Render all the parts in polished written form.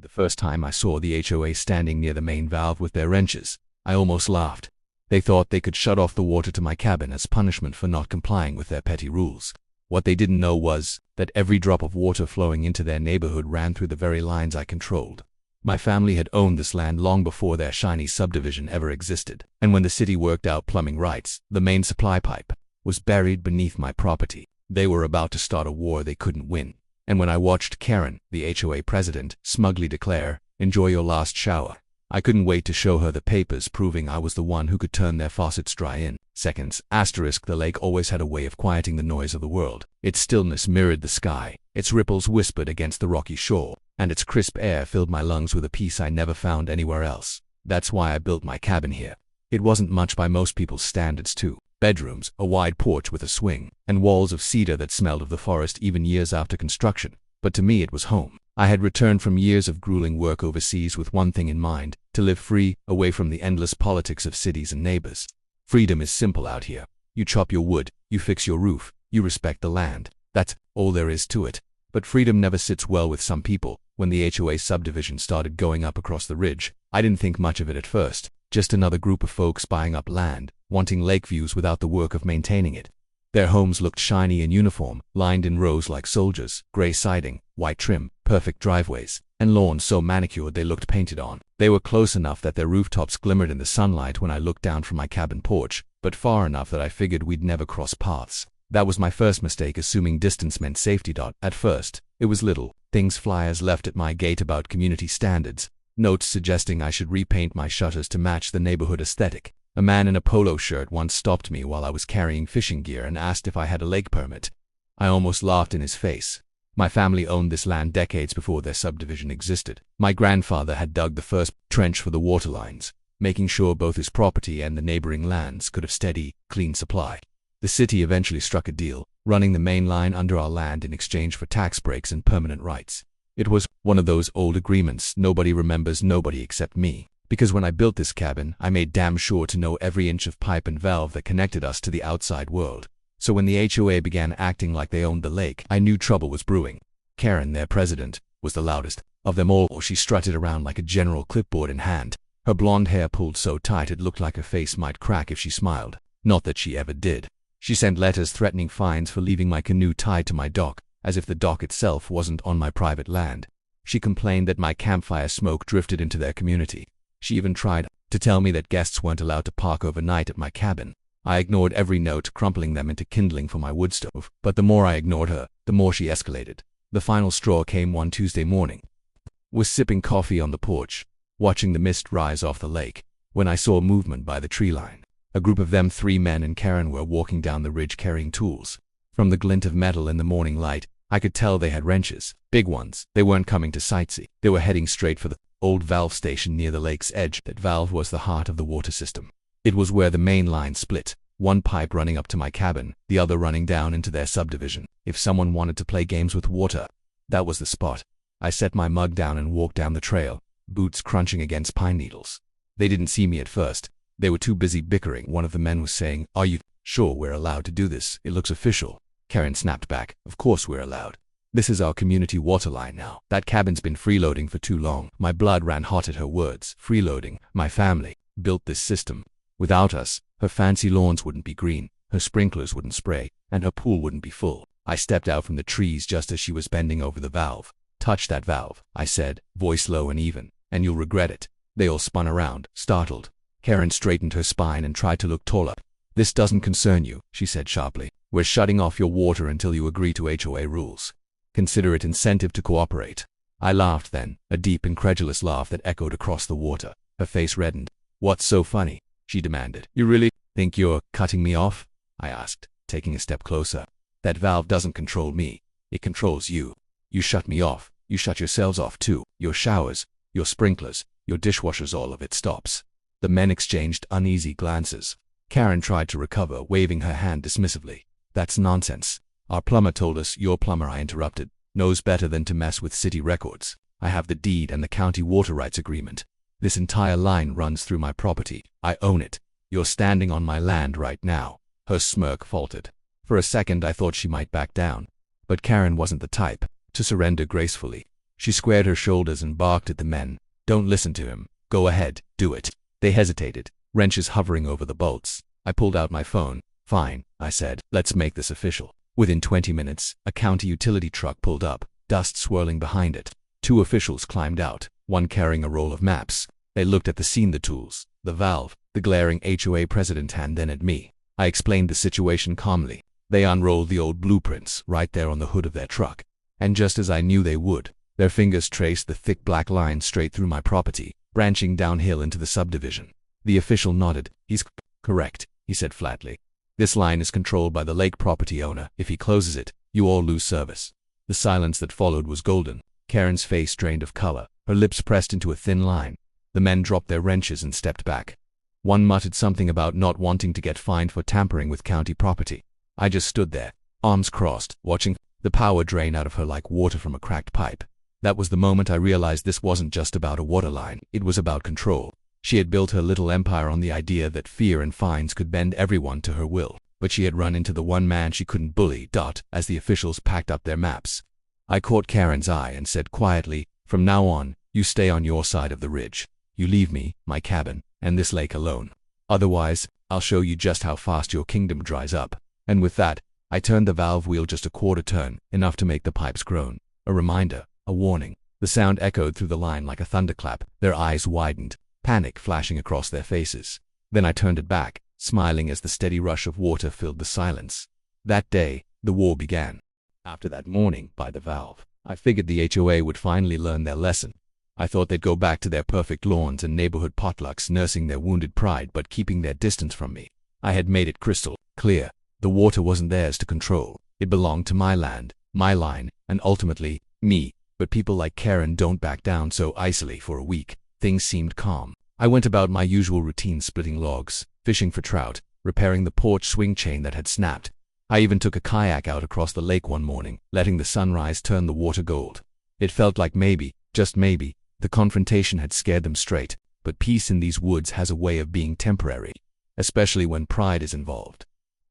The first time I saw the HOA standing near the main valve with their wrenches, I almost laughed. They thought they could shut off the water to my cabin as punishment for not complying with their petty rules. What they didn't know was that every drop of water flowing into their neighborhood ran through the very lines I controlled. My family had owned this land long before their shiny subdivision ever existed, and when the city worked out plumbing rights, the main supply pipe was buried beneath my property. They were about to start a war they couldn't win. And when I watched Karen, the HOA president, smugly declare, "Enjoy your last shower," I couldn't wait to show her the papers proving I was the one who could turn their faucets dry in seconds. The lake always had a way of quieting the noise of the world. Its stillness mirrored the sky, its ripples whispered against the rocky shore, and its crisp air filled my lungs with a peace I never found anywhere else. That's why I built my cabin here. It wasn't much by most people's standards too. Bedrooms, a wide porch with a swing, and walls of cedar that smelled of the forest even years after construction. But to me it was home. I had returned from years of grueling work overseas with one thing in mind: to live free, away from the endless politics of cities and neighbors. Freedom is simple out here. You chop your wood, you fix your roof, you respect the land. That's all there is to it. But freedom never sits well with some people. When the HOA subdivision started going up across the ridge, I didn't think much of it at first. Just another group of folks buying up land, wanting lake views without the work of maintaining it. Their homes looked shiny in uniform, lined in rows like soldiers, gray siding, white trim, perfect driveways, and lawns so manicured they looked painted on. They were close enough that their rooftops glimmered in the sunlight when I looked down from my cabin porch, but far enough that I figured we'd never cross paths. That was my first mistake, assuming distance meant safety. At first, it was little things: flyers left at my gate about community standards, notes suggesting I should repaint my shutters to match the neighborhood aesthetic. A man in a polo shirt once stopped me while I was carrying fishing gear and asked if I had a lake permit. I almost laughed in his face. My family owned this land decades before their subdivision existed. My grandfather had dug the first trench for the water lines, making sure both his property and the neighboring lands could have steady, clean supply. The city eventually struck a deal, running the main line under our land in exchange for tax breaks and permanent rights. It was one of those old agreements nobody remembers, nobody except me. Because when I built this cabin, I made damn sure to know every inch of pipe and valve that connected us to the outside world. So when the HOA began acting like they owned the lake, I knew trouble was brewing. Karen, their president, was the loudest of them all. She strutted around like a general, clipboard in hand. Her blonde hair pulled so tight it looked like her face might crack if she smiled. Not that she ever did. She sent letters threatening fines for leaving my canoe tied to my dock, as if the dock itself wasn't on my private land. She complained that my campfire smoke drifted into their community. She even tried to tell me that guests weren't allowed to park overnight at my cabin. I ignored every note, crumpling them into kindling for my wood stove. But the more I ignored her, the more she escalated. The final straw came one Tuesday morning. I was sipping coffee on the porch, watching the mist rise off the lake, when I saw movement by the tree line. A group of them, 3 men and Karen, were walking down the ridge carrying tools. From the glint of metal in the morning light, I could tell they had wrenches, big ones. They weren't coming to sightsee. They were heading straight for the old valve station near the lake's edge. That valve was the heart of the water system. It was where the main line split, one pipe running up to my cabin, the other running down into their subdivision. If someone wanted to play games with water, that was the spot. I set my mug down and walked down the trail, boots crunching against pine needles. They didn't see me at first. They were too busy bickering. One of the men was saying, "Are you sure we're allowed to do this? It looks official." Karen snapped back, "Of course we're allowed. This is our community water line now. That cabin's been freeloading for too long." My blood ran hot at her words. Freeloading. My family built this system. Without us, her fancy lawns wouldn't be green, her sprinklers wouldn't spray, and her pool wouldn't be full. I stepped out from the trees just as she was bending over the valve. "Touch that valve," I said, voice low and even, "and you'll regret it." They all spun around, startled. Karen straightened her spine and tried to look taller. "This doesn't concern you," she said sharply. "We're shutting off your water until you agree to HOA rules. Consider it incentive to cooperate." I laughed then, a deep, incredulous laugh that echoed across the water. Her face reddened. "What's so funny?" she demanded. "You really think you're cutting me off?" I asked, taking a step closer. "That valve doesn't control me. It controls you. You shut me off. You shut yourselves off too. Your showers, your sprinklers, your dishwashers, all of it stops." The men exchanged uneasy glances. Karen tried to recover, waving her hand dismissively. "That's nonsense. Our plumber told us." "Your plumber," I interrupted, "knows better than to mess with city records. I have the deed and the county water rights agreement. This entire line runs through my property. I own it. You're standing on my land right now." Her smirk faltered. For a second I thought she might back down. But Karen wasn't the type to surrender gracefully. She squared her shoulders and barked at the men. "Don't listen to him. Go ahead, do it." They hesitated, wrenches hovering over the bolts. I pulled out my phone. "Fine," I said. "Let's make this official." Within 20 minutes, a county utility truck pulled up, dust swirling behind it. 2 officials climbed out, one carrying a roll of maps. They looked at the scene, the tools, the valve, the glaring HOA president, and then at me. I explained the situation calmly. They unrolled the old blueprints right there on the hood of their truck. And just as I knew they would, their fingers traced the thick black line straight through my property, branching downhill into the subdivision. The official nodded. "He's correct," he said flatly. "This line is controlled by the lake property owner. If he closes it, you all lose service." The silence that followed was golden. Karen's face drained of color, her lips pressed into a thin line. The men dropped their wrenches and stepped back. One muttered something about not wanting to get fined for tampering with county property. I just stood there, arms crossed, watching the power drain out of her like water from a cracked pipe. That was the moment I realized this wasn't just about a water line, it was about control. She had built her little empire on the idea that fear and fines could bend everyone to her will, but she had run into the one man she couldn't bully. As the officials packed up their maps, I caught Karen's eye and said quietly, "From now on, you stay on your side of the ridge. You leave me, my cabin, and this lake alone. Otherwise, I'll show you just how fast your kingdom dries up." And with that, I turned the valve wheel just a quarter turn, enough to make the pipes groan. A reminder, a warning. The sound echoed through the line like a thunderclap. Their eyes widened, panic flashing across their faces. Then I turned it back, smiling as the steady rush of water filled the silence. That day, the war began. After that morning by the valve, I figured the HOA would finally learn their lesson. I thought they'd go back to their perfect lawns and neighborhood potlucks, nursing their wounded pride but keeping their distance from me. I had made it crystal clear. The water wasn't theirs to control. It belonged to my land, my line, and ultimately, me. But people like Karen don't back down, so icily for a week, things seemed calm. I went about my usual routine, splitting logs, fishing for trout, repairing the porch swing chain that had snapped. I even took a kayak out across the lake one morning, letting the sunrise turn the water gold. It felt like maybe, just maybe, the confrontation had scared them straight, but peace in these woods has a way of being temporary, especially when pride is involved.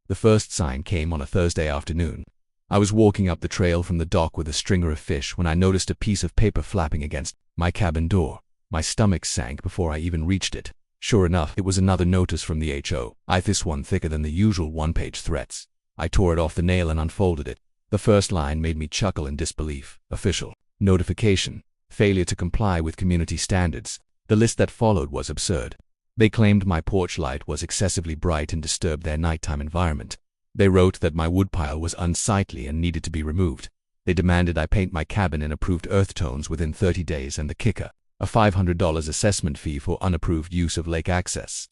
The first sign came on a Thursday afternoon. I was walking up the trail from the dock with a stringer of fish when I noticed a piece of paper flapping against my cabin door. My stomach sank before I even reached it. Sure enough, it was another notice from the HOA, this one thicker than the usual one-page threats. I tore it off the nail and unfolded it. The first line made me chuckle in disbelief. Official notification. Failure to comply with community standards. The list that followed was absurd. They claimed my porch light was excessively bright and disturbed their nighttime environment. They wrote that my woodpile was unsightly and needed to be removed. They demanded I paint my cabin in approved earth tones within 30 days, and the kicker, a $500 assessment fee for unapproved use of lake access.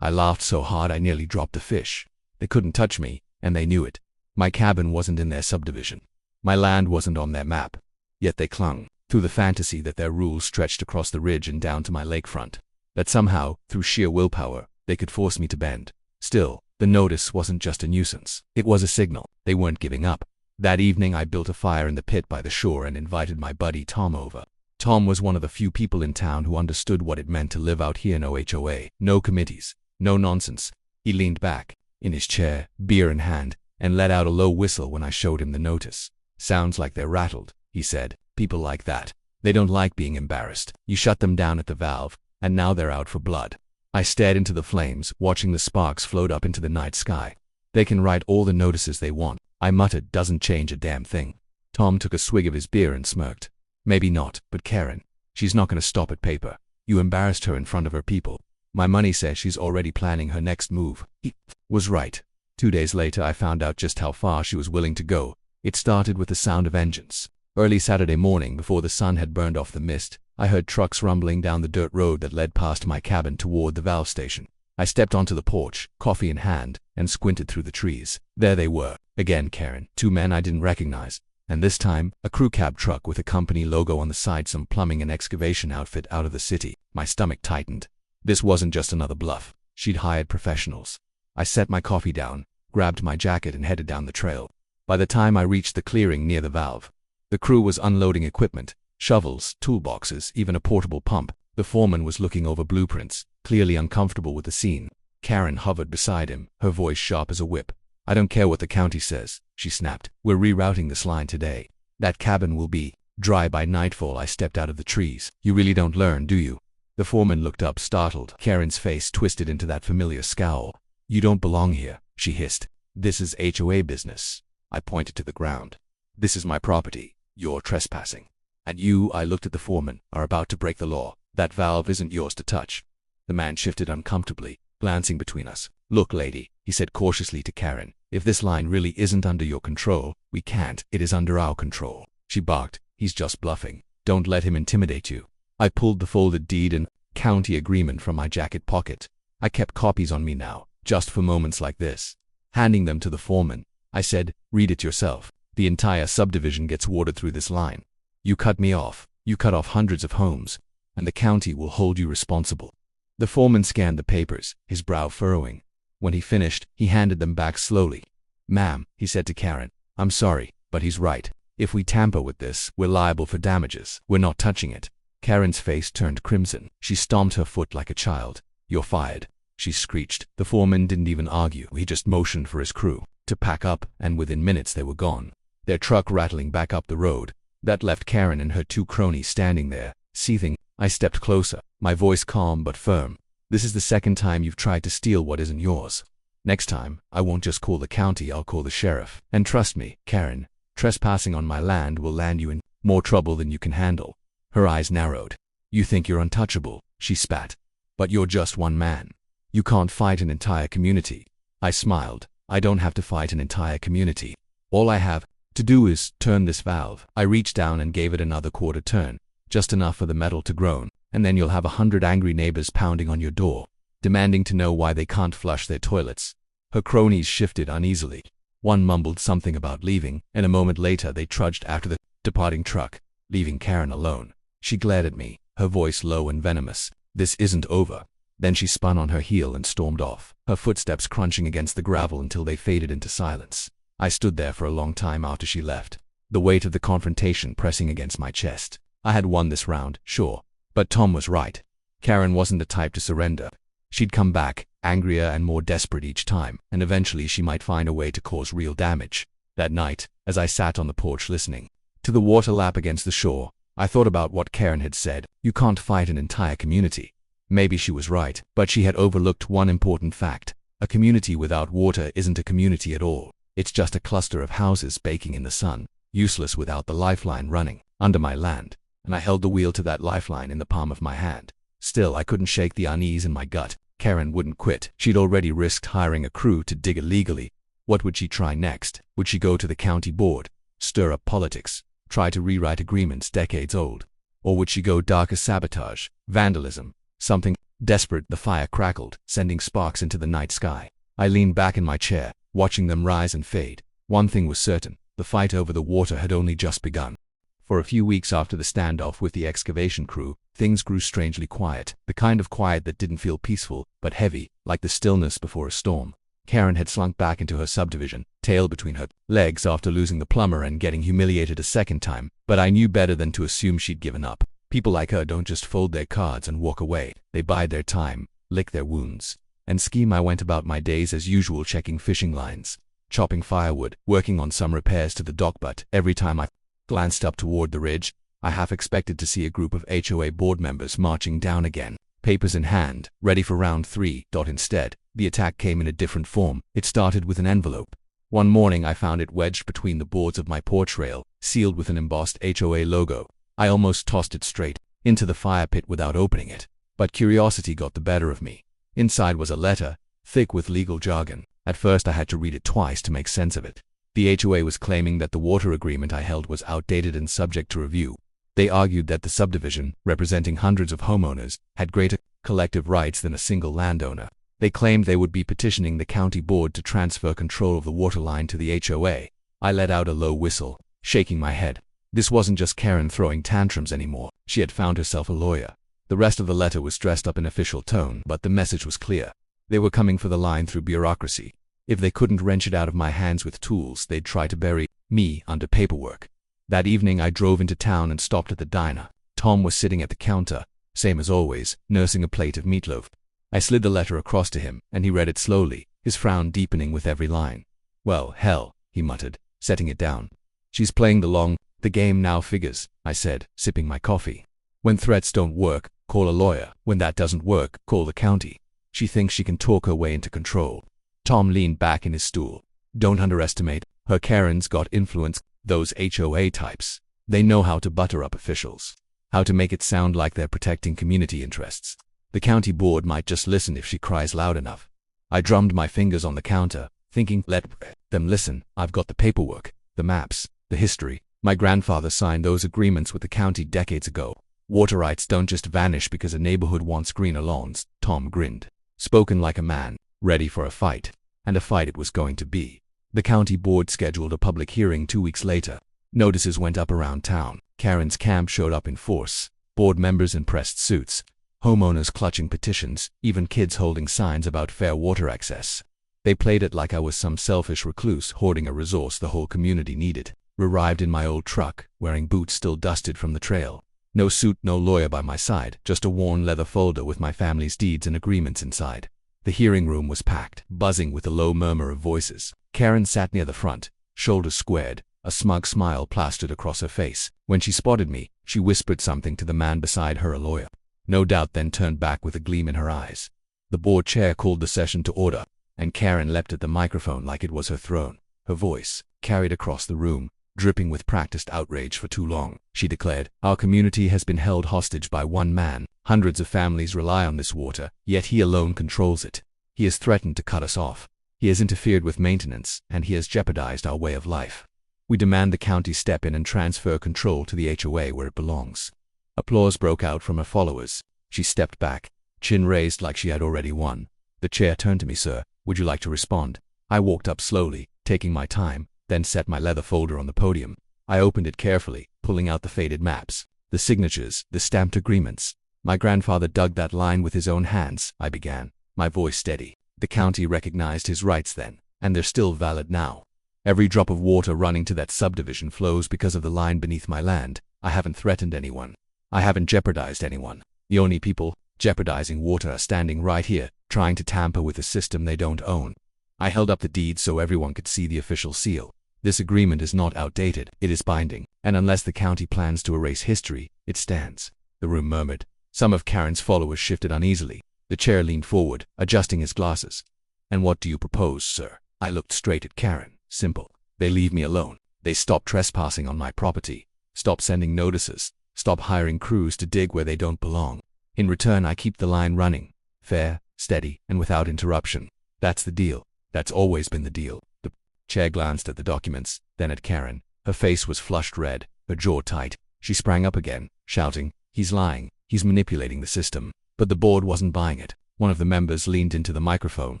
I laughed so hard I nearly dropped a fish. They couldn't touch me, and they knew it. My cabin wasn't in their subdivision. My land wasn't on their map. Yet they clung to the fantasy that their rules stretched across the ridge and down to my lakefront. That somehow, through sheer willpower, they could force me to bend. Still, the notice wasn't just a nuisance. It was a signal. They weren't giving up. That evening I built a fire in the pit by the shore and invited my buddy Tom over. Tom was one of the few people in town who understood what it meant to live out here. No HOA, no committees, no nonsense. He leaned back, in his chair, beer in hand, and let out a low whistle when I showed him the notice. "Sounds like they're rattled," he said. "People like that. They don't like being embarrassed. You shut them down at the valve, and now they're out for blood." I stared into the flames, watching the sparks float up into the night sky. "They can write all the notices they want," I muttered. "Doesn't change a damn thing." Tom took a swig of his beer and smirked. "Maybe not, but Karen, she's not going to stop at paper. You embarrassed her in front of her people. My money says she's already planning her next move." He was right. 2 days later I found out just how far she was willing to go. It started with the sound of engines. Early Saturday morning, before the sun had burned off the mist, I heard trucks rumbling down the dirt road that led past my cabin toward the valve station. I stepped onto the porch, coffee in hand, and squinted through the trees. There they were. Again Karen. 2 men I didn't recognize. And this time, a crew cab truck with a company logo on the side, some plumbing and excavation outfit out of the city. My stomach tightened. This wasn't just another bluff. She'd hired professionals. I set my coffee down, grabbed my jacket, and headed down the trail. By the time I reached the clearing near the valve, the crew was unloading equipment, shovels, toolboxes, even a portable pump. The foreman was looking over blueprints, clearly uncomfortable with the scene. Karen hovered beside him, her voice sharp as a whip. "I don't care what the county says," she snapped. "We're rerouting this line today. That cabin will be Dry by nightfall, I stepped out of the trees. You really don't learn, do you? The foreman looked up, startled. Karen's face twisted into that familiar scowl. You don't belong here, she hissed. This is HOA business. I pointed to the ground. This is my property. You're trespassing. And you, I looked at the foreman, are about to break the law. That valve isn't yours to touch. The man shifted uncomfortably, glancing between us. Look, lady, he said cautiously to Karen. If this line really isn't under your control, we can't. It is under our control. She barked. He's just bluffing. Don't let him intimidate you. I pulled the folded deed and county agreement from my jacket pocket. I kept copies on me now, just for moments like this. Handing them to the foreman, I said, read it yourself. The entire subdivision gets watered through this line. You cut me off. You cut off hundreds of homes, and the county will hold you responsible. The foreman scanned the papers, his brow furrowing. When he finished, he handed them back slowly. Ma'am, he said to Karen, I'm sorry, but he's right. If we tamper with this, we're liable for damages. We're not touching it. Karen's face turned crimson. She stomped her foot like a child. You're fired, she screeched. The foreman didn't even argue. He just motioned for his crew to pack up, and within minutes they were gone. Their truck rattling back up the road. That left Karen and her two cronies standing there, seething. I stepped closer, my voice calm but firm. This is the second time you've tried to steal what isn't yours. Next time, I won't just call the county, I'll call the sheriff. And trust me, Karen, trespassing on my land will land you in more trouble than you can handle. Her eyes narrowed. You think you're untouchable, she spat. But you're just one man. You can't fight an entire community. I smiled. I don't have to fight an entire community. All I have to do is turn this valve. I reached down and gave it another quarter turn, just enough for the metal to groan, and then you'll have 100 angry neighbors pounding on your door, demanding to know why they can't flush their toilets. Her cronies shifted uneasily. One mumbled something about leaving, and a moment later they trudged after the departing truck, leaving Karen alone. She glared at me, her voice low and venomous. This isn't over. Then she spun on her heel and stormed off, her footsteps crunching against the gravel until they faded into silence. I stood there for a long time after she left, the weight of the confrontation pressing against my chest. I had won this round, sure, but Tom was right. Karen wasn't the type to surrender. She'd come back, angrier and more desperate each time, and eventually she might find a way to cause real damage. That night, as I sat on the porch listening to the water lap against the shore, I thought about what Karen had said. You can't fight an entire community. Maybe she was right, but she had overlooked one important fact. A community without water isn't a community at all. It's just a cluster of houses baking in the sun, useless without the lifeline running under my land. And I held the wheel to that lifeline in the palm of my hand. Still, I couldn't shake the unease in my gut. Karen wouldn't quit. She'd already risked hiring a crew to dig illegally. What would she try next? Would she go to the county board, stir up politics, try to rewrite agreements decades old? Or would she go darker: sabotage, vandalism, something desperate? The fire crackled, sending sparks into the night sky. I leaned back in my chair, watching them rise and fade. One thing was certain, the fight over the water had only just begun. For a few weeks after the standoff with the excavation crew, things grew strangely quiet, the kind of quiet that didn't feel peaceful, but heavy, like the stillness before a storm. Karen had slunk back into her subdivision, tail between her legs after losing the plumber and getting humiliated a second time, but I knew better than to assume she'd given up. People like her don't just fold their cards and walk away. They bide their time, lick their wounds, and scheme. I went about my days as usual, checking fishing lines, chopping firewood, working on some repairs to the dock, but every time I glanced up toward the ridge, I half expected to see a group of HOA board members marching down again, papers in hand, ready for round 3. Instead, the attack came in a different form. It started with an envelope. One morning I found it wedged between the boards of my porch rail, sealed with an embossed HOA logo. I almost tossed it straight into the fire pit without opening it, but curiosity got the better of me. Inside was a letter, thick with legal jargon. At first I had to read it twice to make sense of it. The HOA was claiming that the water agreement I held was outdated and subject to review. They argued that the subdivision, representing hundreds of homeowners, had greater collective rights than a single landowner. They claimed they would be petitioning the county board to transfer control of the water line to the HOA. I let out a low whistle, shaking my head. This wasn't just Karen throwing tantrums anymore. She had found herself a lawyer. The rest of the letter was dressed up in official tone, but the message was clear. They were coming for the line through bureaucracy. If they couldn't wrench it out of my hands with tools, they'd try to bury me under paperwork. That evening I drove into town and stopped at the diner. Tom was sitting at the counter, same as always, nursing a plate of meatloaf. I slid the letter across to him, and he read it slowly, his frown deepening with every line. Well, hell, he muttered, setting it down. She's playing the long The game now figures, I said, sipping my coffee. When threats don't work, call a lawyer. When that doesn't work, call the county. She thinks she can talk her way into control. Tom leaned back in his stool. Don't underestimate her. Karen's got influence. Those HOA types. They know how to butter up officials. How to make it sound like they're protecting community interests. The county board might just listen if she cries loud enough. I drummed my fingers on the counter, thinking, let them listen. I've got the paperwork, the maps, the history. My grandfather signed those agreements with the county decades ago. Water rights don't just vanish because a neighborhood wants greener lawns. Tom grinned. Spoken like a man, ready for a fight. And a fight it was going to be. The county board scheduled a public hearing 2 weeks later. Notices went up around town. Karen's camp showed up in force. Board members in pressed suits. Homeowners clutching petitions, even kids holding signs about fair water access. They played it like I was some selfish recluse hoarding a resource the whole community needed. Arrived in my old truck, wearing boots still dusted from the trail. No suit, no lawyer by my side, just a worn leather folder with my family's deeds and agreements inside. The hearing room was packed, buzzing with a low murmur of voices. Karen sat near the front, shoulders squared, a smug smile plastered across her face. When she spotted me, she whispered something to the man beside her, a lawyer. No doubt, then turned back with a gleam in her eyes. The board chair called the session to order, and Karen leapt at the microphone like it was her throne. Her voice carried across the room, dripping with practiced outrage. For too long, she declared, our community has been held hostage by one man. Hundreds of families rely on this water, yet he alone controls it. He has threatened to cut us off. He has interfered with maintenance, and he has jeopardized our way of life. We demand the county step in and transfer control to the HOA where it belongs. Applause broke out from her followers. She stepped back, chin raised like she had already won. The chair turned to me. Sir, would you like to respond? I walked up slowly, taking my time, then set my leather folder on the podium. I opened it carefully, pulling out the faded maps, the signatures, the stamped agreements. My grandfather dug that line with his own hands, I began, my voice steady. The county recognized his rights then, and they're still valid now. Every drop of water running to that subdivision flows because of the line beneath my land. I haven't threatened anyone. I haven't jeopardized anyone. The only people jeopardizing water are standing right here, trying to tamper with a system they don't own. I held up the deed so everyone could see the official seal. This agreement is not outdated, it is binding, and unless the county plans to erase history, it stands. The room murmured. Some of Karen's followers shifted uneasily. The chair leaned forward, adjusting his glasses. And what do you propose, sir? I looked straight at Karen. Simple. They leave me alone. They stop trespassing on my property. Stop sending notices. Stop hiring crews to dig where they don't belong. In return, I keep the line running. Fair, steady, and without interruption. That's the deal. That's always been the deal. The chair glanced at the documents, then at Karen. Her face was flushed red, her jaw tight. She sprang up again, shouting, he's lying. He's manipulating the system. But the board wasn't buying it. One of the members leaned into the microphone.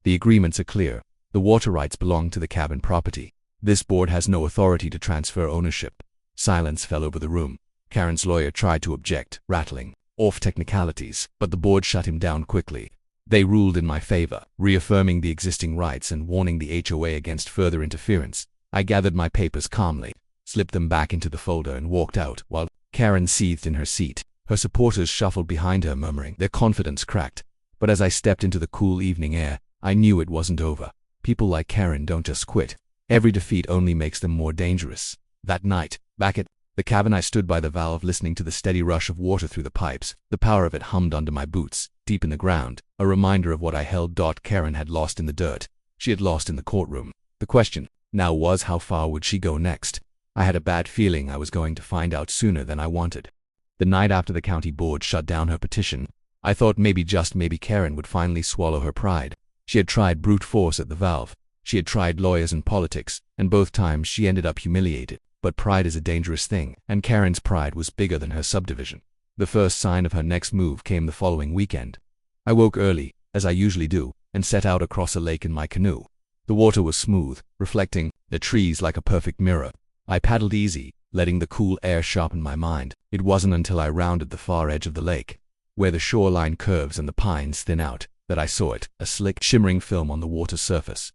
The agreements are clear. The water rights belong to the cabin property. This board has no authority to transfer ownership. Silence fell over the room. Karen's lawyer tried to object, rattling off technicalities, but the board shut him down quickly. They ruled in my favor, reaffirming the existing rights and warning the HOA against further interference. I gathered my papers calmly, slipped them back into the folder and walked out, while Karen seethed in her seat. Her supporters shuffled behind her, murmuring. Their confidence cracked. But as I stepped into the cool evening air, I knew it wasn't over. People like Karen don't just quit. Every defeat only makes them more dangerous. That night, back at the cabin, I stood by the valve listening to the steady rush of water through the pipes. The power of it hummed under my boots, deep in the ground, a reminder of what I held. Karen had lost in the dirt. She had lost in the courtroom. The question now was, how far would she go next? I had a bad feeling I was going to find out sooner than I wanted. The night after the county board shut down her petition, I thought maybe, just maybe, Karen would finally swallow her pride. She had tried brute force at the valve. She had tried lawyers and politics, and both times she ended up humiliated. But pride is a dangerous thing, and Karen's pride was bigger than her subdivision. The first sign of her next move came the following weekend. I woke early, as I usually do, and set out across a lake in my canoe. The water was smooth, reflecting the trees like a perfect mirror. I paddled easy, letting the cool air sharpen my mind. It wasn't until I rounded the far edge of the lake, where the shoreline curves and the pines thin out, that I saw it, a slick, shimmering film on the water's surface.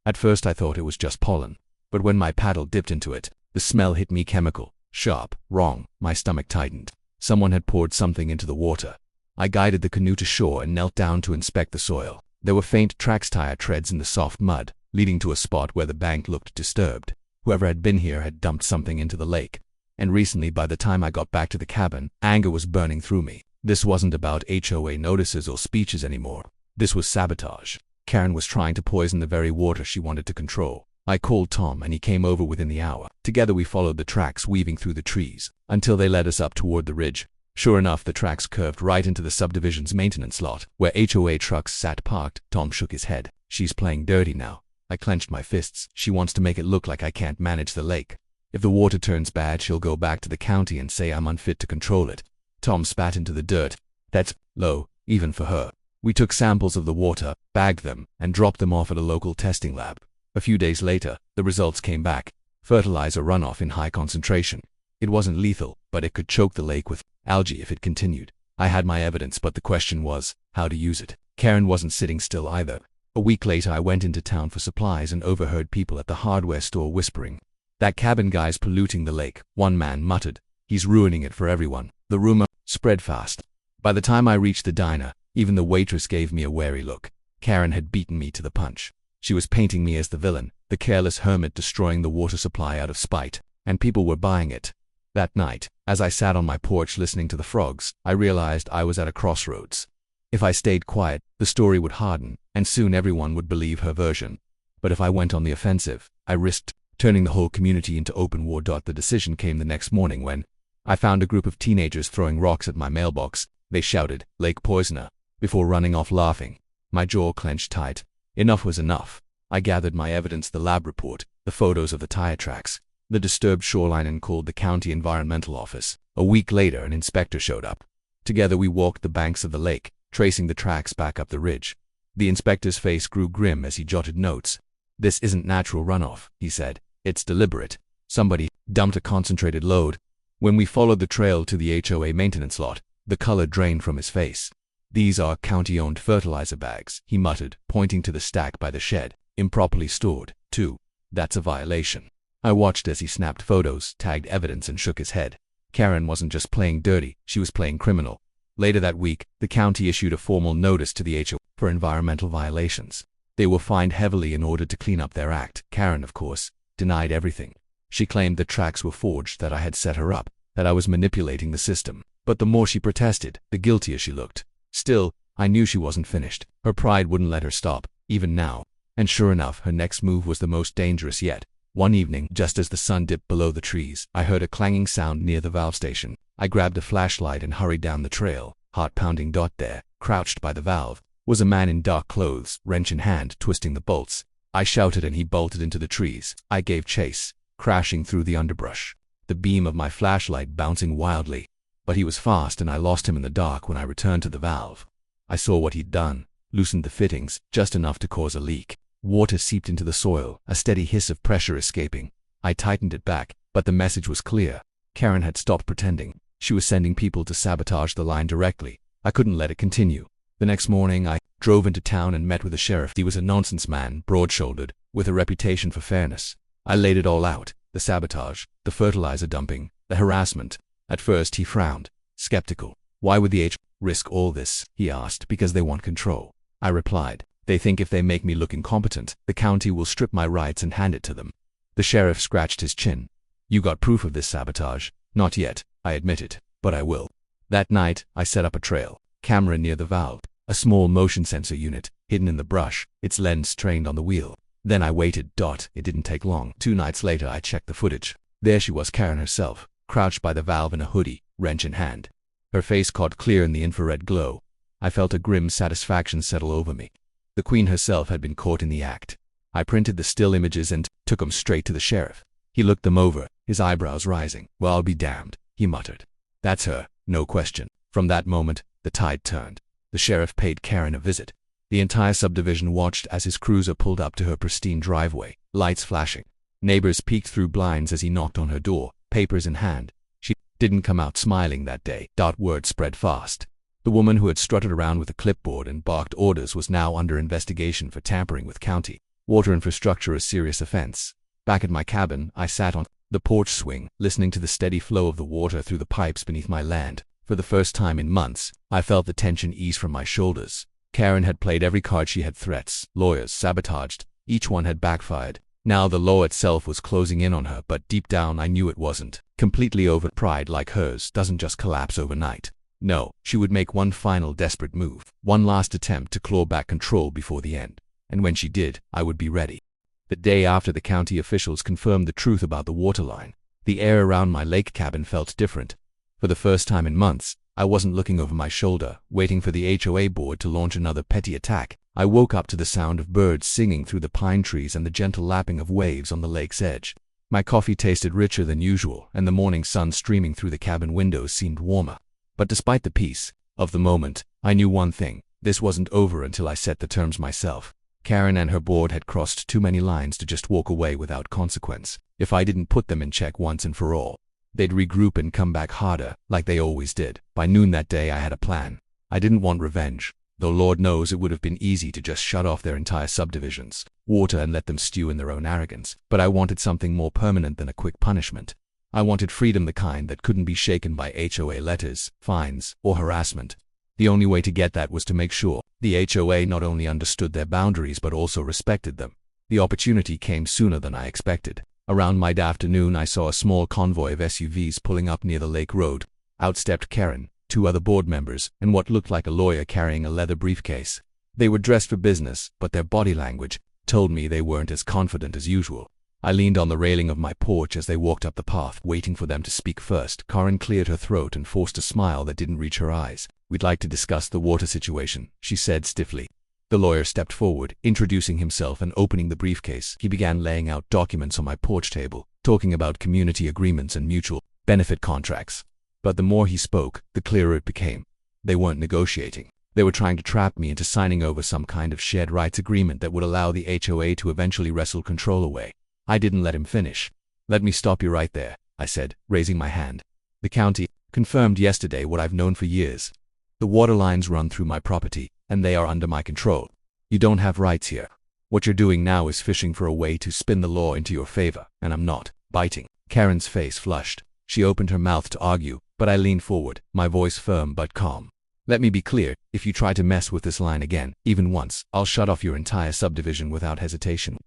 At first I thought it was just pollen, but when my paddle dipped into it, the smell hit me chemical, sharp, wrong. My stomach tightened. Someone had poured something into the water. I guided the canoe to shore and knelt down to inspect the soil. There were faint tire treads in the soft mud, leading to a spot where the bank looked disturbed. Whoever had been here had dumped something into the lake. And recently, by the time I got back to the cabin, anger was burning through me. This wasn't about HOA notices or speeches anymore. This was sabotage. Karen was trying to poison the very water she wanted to control. I called Tom and he came over within the hour. Together we followed the tracks weaving through the trees until they led us up toward the ridge. Sure enough, the tracks curved right into the subdivision's maintenance lot, where HOA trucks sat parked. Tom shook his head. She's playing dirty now. I clenched my fists. She wants to make it look like I can't manage the lake. If the water turns bad, she'll go back to the county and say I'm unfit to control it. Tom spat into the dirt. That's low, even for her. We took samples of the water, bagged them, and dropped them off at a local testing lab. A few days later, the results came back. Fertilizer runoff in high concentration. It wasn't lethal, but it could choke the lake with algae if it continued. I had my evidence, but the question was, how to use it. Karen wasn't sitting still either. A week later, I went into town for supplies and overheard people at the hardware store whispering, "That cabin guy's polluting the lake," one man muttered. "He's ruining it for everyone." The rumor spread fast. By the time I reached the diner, even the waitress gave me a wary look. Karen had beaten me to the punch. She was painting me as the villain, the careless hermit destroying the water supply out of spite, and people were buying it. That night, as I sat on my porch listening to the frogs, I realized I was at a crossroads. If I stayed quiet, the story would harden, and soon everyone would believe her version. But if I went on the offensive, I risked turning the whole community into open war. The decision came the next morning when I found a group of teenagers throwing rocks at my mailbox. They shouted, "Lake poisoner," before running off laughing. My jaw clenched tight. Enough was enough. I gathered my evidence: the lab report, the photos of the tire tracks, the disturbed shoreline, and called the county environmental office. A week later, an inspector showed up. Together we walked the banks of the lake, tracing the tracks back up the ridge. The inspector's face grew grim as he jotted notes. "This isn't natural runoff," he said. "It's deliberate. Somebody dumped a concentrated load." When we followed the trail to the HOA maintenance lot, the color drained from his face. "These are county-owned fertilizer bags," he muttered, pointing to the stack by the shed. "Improperly stored, too. That's a violation." I watched as he snapped photos, tagged evidence, and shook his head. Karen wasn't just playing dirty, she was playing criminal. Later that week, the county issued a formal notice to the HOA for environmental violations. They were fined heavily in order to clean up their act. Karen, of course, denied everything. She claimed the tracks were forged, that I had set her up, that I was manipulating the system. But the more she protested, the guiltier she looked. Still, I knew she wasn't finished. Her pride wouldn't let her stop, even now. And sure enough, her next move was the most dangerous yet. One evening, just as the sun dipped below the trees, I heard a clanging sound near the valve station. I grabbed a flashlight and hurried down the trail. Heart pounding. There, crouched by the valve, was a man in dark clothes, wrench in hand, twisting the bolts. I shouted and he bolted into the trees. I gave chase, crashing through the underbrush, the beam of my flashlight bouncing wildly. But he was fast and I lost him in the dark when I returned to the valve. I saw what he'd done, loosened the fittings, just enough to cause a leak. Water seeped into the soil, a steady hiss of pressure escaping. I tightened it back, but the message was clear. Karen had stopped pretending. She was sending people to sabotage the line directly. I couldn't let it continue. The next morning, I drove into town and met with the sheriff. He was a nonsense man, broad-shouldered, with a reputation for fairness. I laid it all out: the sabotage, the fertilizer dumping, the harassment. At first he frowned, skeptical. "Why would the HOA risk all this?" he asked. "Because they want control," I replied. "They think if they make me look incompetent, the county will strip my rights and hand it to them." The sheriff scratched his chin. "You got proof of this sabotage?" "Not yet," I admitted, "but I will." That night, I set up a trail camera near the valve, a small motion sensor unit, hidden in the brush, its lens trained on the wheel. Then I waited. It didn't take long. 2 nights later, I checked the footage. There she was, Karen herself, crouched by the valve in a hoodie, wrench in hand. Her face caught clear in the infrared glow. I felt a grim satisfaction settle over me. The queen herself had been caught in the act. I printed the still images and took them straight to the sheriff. He looked them over, his eyebrows rising. "Well, I'll be damned," he muttered. "That's her, no question." From that moment, the tide turned. The sheriff paid Karen a visit. The entire subdivision watched as his cruiser pulled up to her pristine driveway, lights flashing. Neighbors peeked through blinds as he knocked on her door, papers in hand. She didn't come out smiling that day. Word spread fast. The woman who had strutted around with a clipboard and barked orders was now under investigation for tampering with county water infrastructure, a serious offense. Back at my cabin, I sat on the porch swing, listening to the steady flow of the water through the pipes beneath my land. For the first time in months, I felt the tension ease from my shoulders. Karen had played every card she had: threats, lawyers, sabotaged. Each one had backfired. Now the law itself was closing in on her, but deep down I knew it wasn't. Completely over. Pride like hers doesn't just collapse overnight. No, she would make one final desperate move, one last attempt to claw back control before the end. And when she did, I would be ready. The day after the county officials confirmed the truth about the water line, the air around my lake cabin felt different. For the first time in months, I wasn't looking over my shoulder, waiting for the HOA board to launch another petty attack. I woke up to the sound of birds singing through the pine trees and the gentle lapping of waves on the lake's edge. My coffee tasted richer than usual, and the morning sun streaming through the cabin windows seemed warmer. But despite the peace of the moment, I knew one thing: this wasn't over until I set the terms myself. Karen and her board had crossed too many lines to just walk away without consequence. If I didn't put them in check once and for all, they'd regroup and come back harder, like they always did. By noon that day I had a plan. I didn't want revenge, though Lord knows it would have been easy to just shut off their entire subdivisions, water, and let them stew in their own arrogance. But I wanted something more permanent than a quick punishment. I wanted freedom, the kind that couldn't be shaken by HOA letters, fines, or harassment. The only way to get that was to make sure the HOA not only understood their boundaries but also respected them. The opportunity came sooner than I expected. Around mid-afternoon, I saw a small convoy of SUVs pulling up near the lake road. Out stepped Karen, 2 other board members, and what looked like a lawyer carrying a leather briefcase. They were dressed for business, but their body language told me they weren't as confident as usual. I leaned on the railing of my porch as they walked up the path, waiting for them to speak first. Karen cleared her throat and forced a smile that didn't reach her eyes. "We'd like to discuss the water situation," she said stiffly. The lawyer stepped forward, introducing himself and opening the briefcase. He began laying out documents on my porch table, talking about community agreements and mutual benefit contracts. But the more he spoke, the clearer it became. They weren't negotiating. They were trying to trap me into signing over some kind of shared rights agreement that would allow the HOA to eventually wrestle control away. I didn't let him finish. "Let me stop you right there," I said, raising my hand. "The county confirmed yesterday what I've known for years. The water lines run through my property, and they are under my control. You don't have rights here. What you're doing now is fishing for a way to spin the law into your favor, and I'm not biting." Karen's face flushed. She opened her mouth to argue, but I leaned forward, my voice firm but calm. "Let me be clear, if you try to mess with this line again, even once, I'll shut off your entire subdivision without hesitation.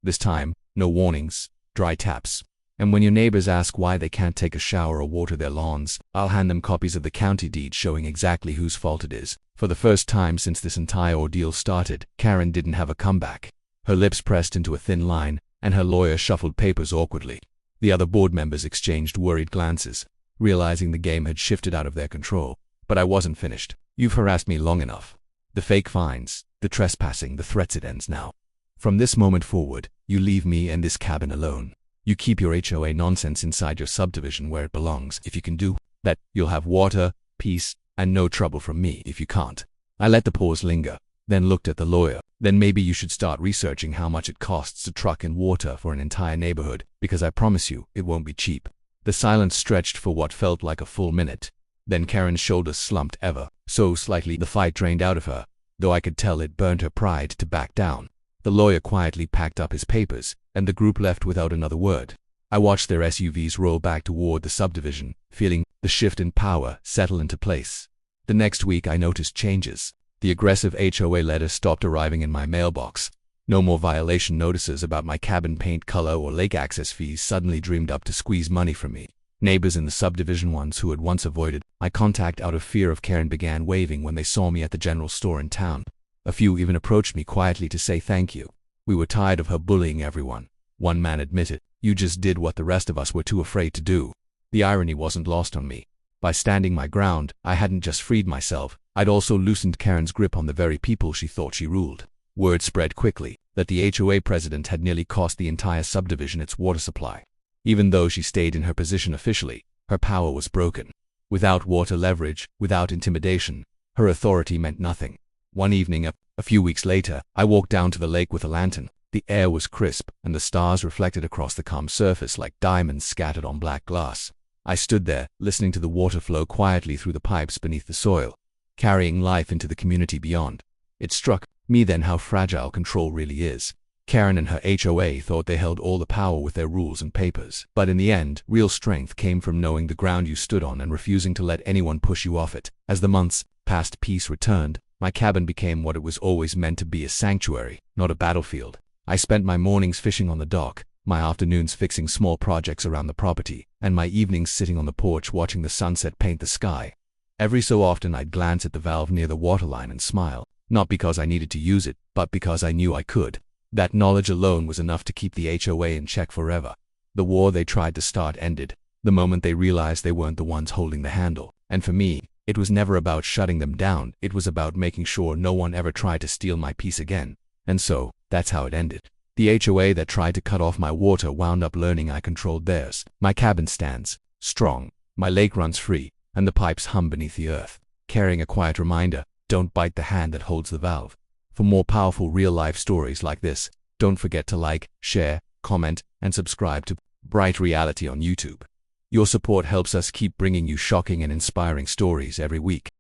This time, no warnings, dry taps. And when your neighbors ask why they can't take a shower or water their lawns, I'll hand them copies of the county deed showing exactly whose fault it is." For the first time since this entire ordeal started, Karen didn't have a comeback. Her lips pressed into a thin line, and her lawyer shuffled papers awkwardly. The other board members exchanged worried glances, realizing the game had shifted out of their control. But I wasn't finished. "You've harassed me long enough. The fake fines, the trespassing, the threats, it ends now. From this moment forward, you leave me and this cabin alone. You keep your HOA nonsense inside your subdivision where it belongs. If you can do that, you'll have water, peace, and no trouble from me. If you can't." I let the pause linger, then looked at the lawyer. "Then maybe you should start researching how much it costs to truck in water for an entire neighborhood, because I promise you, it won't be cheap." The silence stretched for what felt like a full minute. Then Karen's shoulders slumped ever so slightly. The fight drained out of her, though I could tell it burned her pride to back down. The lawyer quietly packed up his papers, and the group left without another word. I watched their SUVs roll back toward the subdivision, feeling the shift in power settle into place. The next week I noticed changes. The aggressive HOA letters stopped arriving in my mailbox. No more violation notices about my cabin paint color or lake access fees suddenly dreamed up to squeeze money from me. Neighbors in the subdivision, ones who had once avoided my contact out of fear of Karen, began waving when they saw me at the general store in town. A few even approached me quietly to say thank you. "We were tired of her bullying everyone," one man admitted. "You just did what the rest of us were too afraid to do." The irony wasn't lost on me. By standing my ground, I hadn't just freed myself, I'd also loosened Karen's grip on the very people she thought she ruled. Word spread quickly that the HOA president had nearly cost the entire subdivision its water supply. Even though she stayed in her position officially, her power was broken. Without water leverage, without intimidation, her authority meant nothing. One evening, a few weeks later, I walked down to the lake with a lantern. The air was crisp, and the stars reflected across the calm surface like diamonds scattered on black glass. I stood there, listening to the water flow quietly through the pipes beneath the soil, carrying life into the community beyond. It struck me then how fragile control really is. Karen and her HOA thought they held all the power with their rules and papers. But in the end, real strength came from knowing the ground you stood on and refusing to let anyone push you off it. As the months passed, peace returned. My cabin became what it was always meant to be, a sanctuary, not a battlefield. I spent my mornings fishing on the dock, my afternoons fixing small projects around the property, and my evenings sitting on the porch watching the sunset paint the sky. Every so often I'd glance at the valve near the waterline and smile, not because I needed to use it, but because I knew I could. That knowledge alone was enough to keep the HOA in check forever. The war they tried to start ended the moment they realized they weren't the ones holding the handle. And for me, it was never about shutting them down, it was about making sure no one ever tried to steal my peace again. And so, that's how it ended. The HOA that tried to cut off my water wound up learning I controlled theirs. My cabin stands strong, my lake runs free, and the pipes hum beneath the earth, carrying a quiet reminder: don't bite the hand that holds the valve. For more powerful real-life stories like this, don't forget to like, share, comment, and subscribe to Bright Reality on YouTube. Your support helps us keep bringing you shocking and inspiring stories every week.